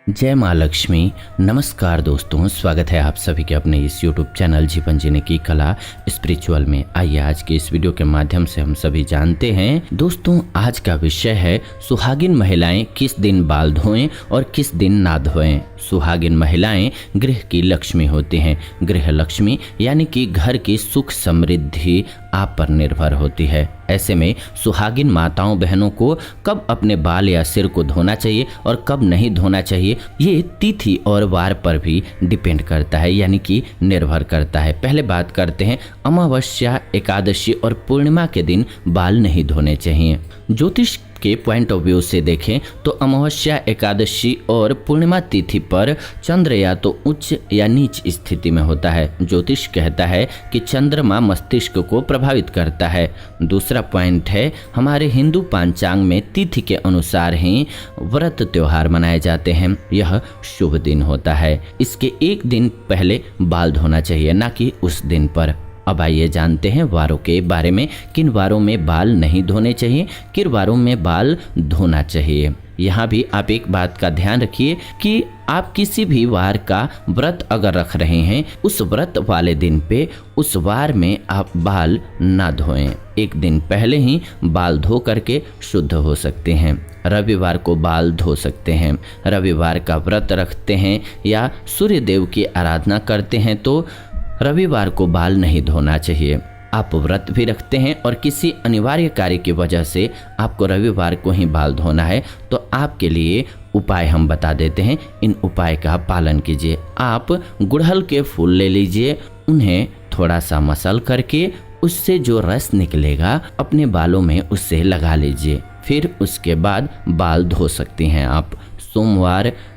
जय माँ लक्ष्मी। नमस्कार दोस्तों, स्वागत है आप सभी के अपने इस YouTube चैनल जीवन जीने की कला स्पिरिचुअल में। आइए आज के इस वीडियो के माध्यम से हम सभी जानते हैं। दोस्तों, आज का विषय है सुहागिन महिलाएं किस दिन बाल धोएं और किस दिन ना धोएं। सुहागिन महिलाएं गृह की लक्ष्मी होती हैं। गृह लक्ष्मी यानी कि घर की सुख समृद्धि आप पर निर्भर होती है। ऐसे में सुहागिन माताओं बहनों को कब अपने बाल या सिर को धोना चाहिए और कब नहीं धोना चाहिए, ये तिथि और वार पर भी डिपेंड करता है, यानी कि निर्भर करता है। पहले बात करते हैं अमावस्या, एकादशी और पूर्णिमा के दिन बाल नहीं धोने चाहिए। ज्योतिष के पॉइंट ऑफ व्यू से देखें तो अमावस्या, एकादशी और पूर्णिमा तिथि पर चंद्र या तो उच्च या नीच स्थिति में होता है। ज्योतिष कहता है कि चंद्रमा मस्तिष्क को प्रभावित करता है। दूसरा पॉइंट है, हमारे हिंदू पंचांग में तिथि के अनुसार ही व्रत त्योहार मनाए जाते हैं। यह शुभ दिन होता है। इसके एक दिन पहले बाल धोना चाहिए, ना कि उस दिन पर। अब आइए जानते हैं वारों के बारे में। किन वारों में बाल नहीं धोने चाहिए, किन वारों में बाल धोना चाहिए। यहाँ भी आप एक बात का ध्यान रखिए कि आप किसी भी वार का व्रत अगर रख रहे हैं, उस व्रत वाले दिन पे उस वार में आप बाल ना धोएं। एक दिन पहले ही बाल धो करके शुद्ध हो सकते हैं। रविवार को बाल धो सकते हैं। रविवार का व्रत रखते हैं या सूर्य देव की आराधना करते हैं तो रविवार को बाल नहीं धोना चाहिए। आप व्रत भी रखते हैं और किसी अनिवार्य कार्य की वजह से आपको रविवार को ही बाल धोना है, तो आपके लिए उपाय हम बता देते हैं। इन उपाय का पालन कीजिए। आप गुड़हल के फूल ले लीजिए, उन्हें थोड़ा सा मसल करके उससे जो रस निकलेगा अपने बालों में उससे लगा लीजिए। फिर उसके बाद बाल धो सकती हैं आप।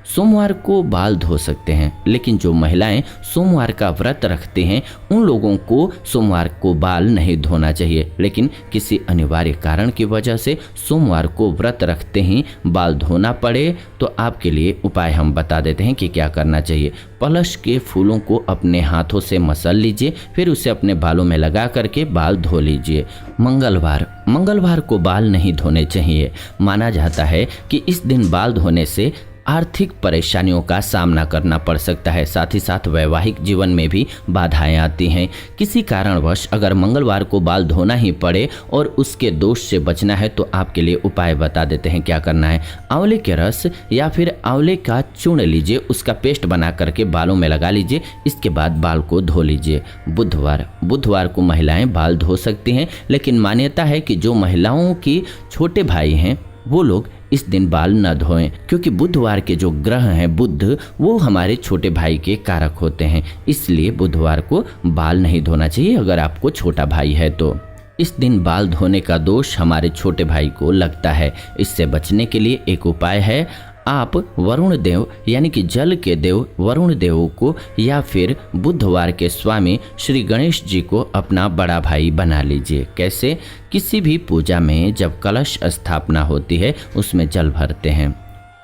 सोमवार को बाल धो सकते हैं, लेकिन जो महिलाएं सोमवार का व्रत रखते हैं उन लोगों को सोमवार को बाल नहीं धोना चाहिए। लेकिन किसी अनिवार्य कारण की वजह से सोमवार को व्रत रखते ही बाल धोना पड़े तो आपके लिए उपाय हम बता देते हैं कि क्या करना चाहिए। पलश के फूलों को अपने हाथों से मसल लीजिए, फिर उसे अपने बालों में लगा करके बाल धो लीजिए। मंगलवार को बाल नहीं धोने चाहिए। माना जाता है कि इस दिन बाल धोने से आर्थिक परेशानियों का सामना करना पड़ सकता है। साथ ही साथ वैवाहिक जीवन में भी बाधाएं आती हैं। किसी कारणवश अगर मंगलवार को बाल धोना ही पड़े और उसके दोष से बचना है तो आपके लिए उपाय बता देते हैं क्या करना है। आंवले के रस या फिर आंवले का चूर्ण लीजिए, उसका पेस्ट बना करके बालों में लगा लीजिए। इसके बाद बाल को धो लीजिए। बुधवार को महिलाएं बाल धो सकती हैं, लेकिन मान्यता है कि जो महिलाओं की छोटे भाई हैं वो लोग इस दिन बाल न धोएं, क्योंकि बुधवार के जो ग्रह हैं बुध, वो हमारे छोटे भाई के कारक होते हैं। इसलिए बुधवार को बाल नहीं धोना चाहिए अगर आपको छोटा भाई है तो। इस दिन बाल धोने का दोष हमारे छोटे भाई को लगता है। इससे बचने के लिए एक उपाय है, आप वरुण देव यानी कि जल के देव वरुण देव को या फिर बुधवार के स्वामी श्री गणेश जी को अपना बड़ा भाई बना लीजिए। कैसे? किसी भी पूजा में जब कलश स्थापना होती है उसमें जल भरते हैं,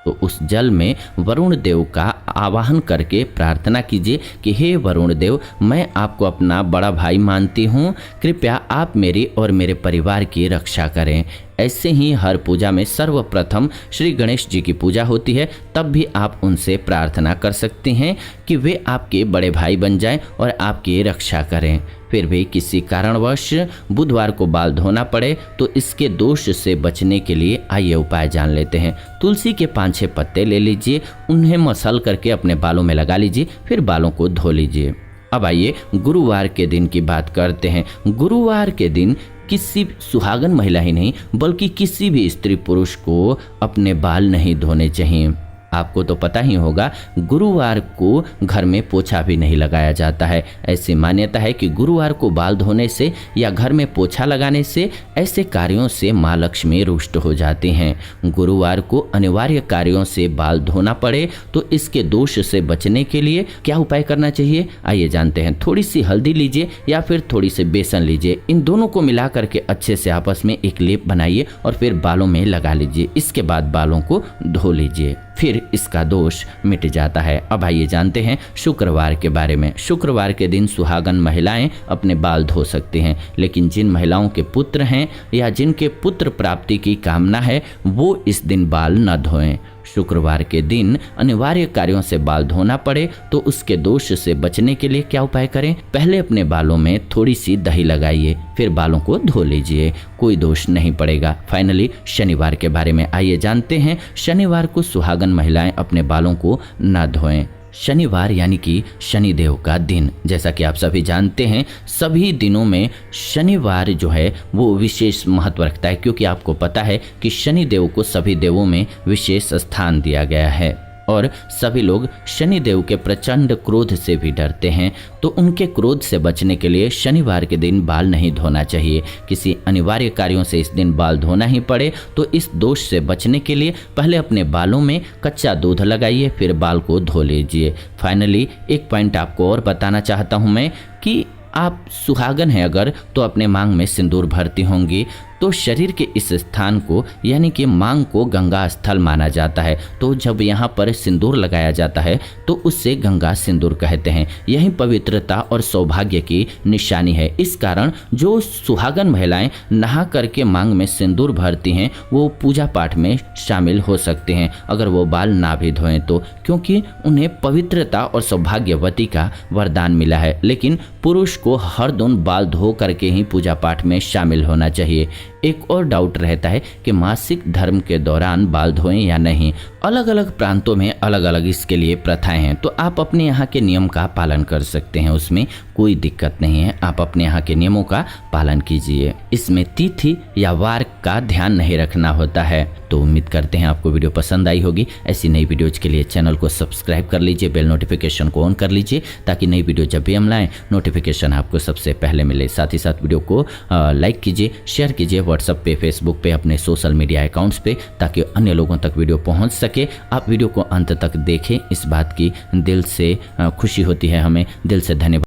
तो उस जल में वरुण देव का आवाहन करके प्रार्थना कीजिए कि हे वरुण देव, मैं आपको अपना बड़ा भाई मानती हूँ, कृपया आप मेरी और मेरे परिवार की रक्षा करें। ऐसे ही हर पूजा में सर्वप्रथम श्री गणेश जी की पूजा होती है, तब भी आप उनसे प्रार्थना कर सकते हैं कि वे आपके बड़े भाई बन जाएं और आपकी रक्षा करें। फिर भी किसी कारणवश बुधवार को बाल धोना पड़े तो इसके दोष से बचने के लिए आइए उपाय जान लेते हैं। तुलसी के 5-6 पत्ते ले लीजिए, उन्हें मसल करके अपने बालों में लगा लीजिए, फिर बालों को धो लीजिए। अब आइए गुरुवार के दिन की बात करते हैं। गुरुवार के दिन किसी सुहागन महिला ही नहीं बल्कि किसी भी स्त्री पुरुष को अपने बाल नहीं धोने चाहिए। आपको तो पता ही होगा, गुरुवार को घर में पोछा भी नहीं लगाया जाता है। ऐसी मान्यता है कि गुरुवार को बाल धोने से या घर में पोछा लगाने से ऐसे कार्यों से माँ लक्ष्मी रुष्ट हो जाती हैं। गुरुवार को अनिवार्य कार्यों से बाल धोना पड़े तो इसके दोष से बचने के लिए क्या उपाय करना चाहिए, आइए जानते हैं। थोड़ी सी हल्दी लीजिए या फिर थोड़ी सी बेसन लीजिए, इन दोनों को मिला करके अच्छे से आपस में एक लेप बनाइए और फिर बालों में लगा लीजिए। इसके बाद बालों को धो लीजिए, फिर इसका दोष मिट जाता है। अब आइए जानते हैं शुक्रवार के बारे में। शुक्रवार के दिन सुहागन महिलाएं अपने बाल धो सकती हैं, लेकिन जिन महिलाओं के पुत्र हैं या जिनके पुत्र प्राप्ति की कामना है वो इस दिन बाल न धोएं। शुक्रवार के दिन अनिवार्य कार्यों से बाल धोना पड़े तो उसके दोष से बचने के लिए क्या उपाय करें? पहले अपने बालों में थोड़ी सी दही लगाइए, फिर बालों को धो लीजिए, कोई दोष नहीं पड़ेगा। फाइनली शनिवार के बारे में आइए जानते हैं। शनिवार को सुहागन महिलाएं अपने बालों को न धोएं। शनिवार यानी कि शनिदेव का दिन, जैसा कि आप सभी जानते हैं, सभी दिनों में शनिवार जो है वो विशेष महत्व रखता है, क्योंकि आपको पता है कि शनिदेव को सभी देवों में विशेष स्थान दिया गया है और सभी लोग शनिदेव के प्रचंड क्रोध से भी डरते हैं। तो उनके क्रोध से बचने के लिए शनिवार के दिन बाल नहीं धोना चाहिए। किसी अनिवार्य कार्यों से इस दिन बाल धोना ही पड़े तो इस दोष से बचने के लिए पहले अपने बालों में कच्चा दूध लगाइए, फिर बाल को धो लीजिए। फाइनली एक पॉइंट आपको और बताना चाहता हूँ मैं कि आप सुहागन हैं अगर तो अपने मांग में सिंदूर भरती होंगी तो शरीर के इस स्थान को यानी कि मांग को गंगा स्थल माना जाता है। तो जब यहाँ पर सिंदूर लगाया जाता है तो उससे गंगा सिंदूर कहते हैं। यही पवित्रता और सौभाग्य की निशानी है। इस कारण जो सुहागन महिलाएं नहा करके मांग में सिंदूर भरती हैं वो पूजा पाठ में शामिल हो सकते हैं अगर वो बाल ना भी धोएं तो, क्योंकि उन्हें पवित्रता और सौभाग्यवती का वरदान मिला है। लेकिन पुरुष को हर दिन बाल धो करके ही पूजा पाठ में शामिल होना चाहिए। एक और डाउट रहता है कि मासिक धर्म के दौरान बाल धोएं या नहीं। अलग अलग प्रांतों में अलग अलग इसके लिए प्रथाएं हैं, तो आप अपने यहाँ के नियम का पालन कर सकते हैं, उसमें कोई दिक्कत नहीं है। आप अपने यहाँ के नियमों का पालन कीजिए। इसमें तिथि या वार का ध्यान नहीं रखना होता है। तो उम्मीद करते हैं आपको वीडियो पसंद आई होगी। ऐसी नई वीडियोज के लिए चैनल को सब्सक्राइब कर लीजिए, बेल नोटिफिकेशन को ऑन कर लीजिए ताकि नई वीडियो जब भी हम लाएं नोटिफिकेशन आपको सबसे पहले मिले। साथ ही साथ वीडियो को लाइक कीजिए, शेयर कीजिए व्हाट्सएप पे, फेसबुक पे, अपने सोशल मीडिया अकाउंट्स पे, ताकि अन्य लोगों तक वीडियो पहुंच सके। आप वीडियो को अंत तक देखें, इस बात की दिल से खुशी होती है हमें। दिल से धन्यवाद।